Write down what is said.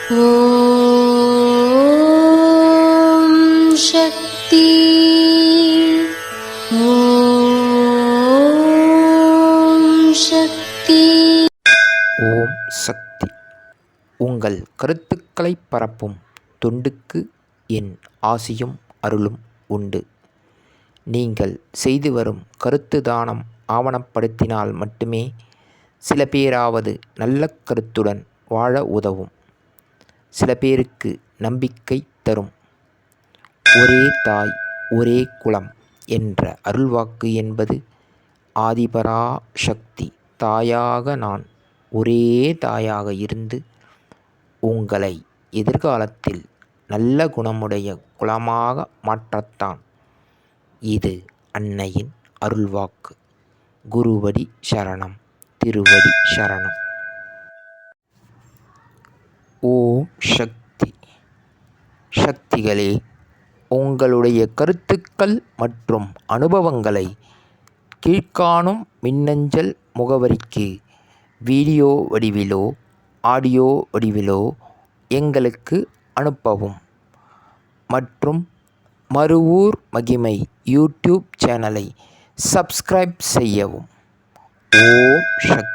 ஓம் சக்தி. ஓம் சக்தி. ஓம் சக்தி. உங்கள் கருத்துக்களை பரப்பும் தொண்டுக்கு என் ஆசியும் அருளும் உண்டு. நீங்கள் செய்து வரும் கருத்து தானம் ஆவணப்படுத்தினால் மட்டுமே சில பேராவது நல்ல கருத்துடன் வாழ உதவும். சில பேருக்கு நம்பிக்கை தரும். ஒரே தாய் ஒரே குலம் என்ற அருள்வாக்கு என்பது ஆதிபரா சக்தி தாயாக நான் ஒரே தாயாக இருந்து உங்களை எதிர்காலத்தில் நல்ல குணமுடைய குலமாக மாற்றத்தான். இது அன்னையின் அருள்வாக்கு. குருவடி சரணம், திருவடி சரணம். ஓம் சக்தி. சக்திகளே, உங்களுடைய கருத்துக்கள் மற்றும் அனுபவங்களை கீழ்காணும் மின்னஞ்சல் முகவரிக்கு வீடியோ வடிவிலோ ஆடியோ வடிவிலோ எங்களுக்கு அனுப்பவும். மற்றும் மறுவூர் மகிமை யூடியூப் சேனலை சப்ஸ்கிரைப் செய்யவும். ஓம் சக்தி.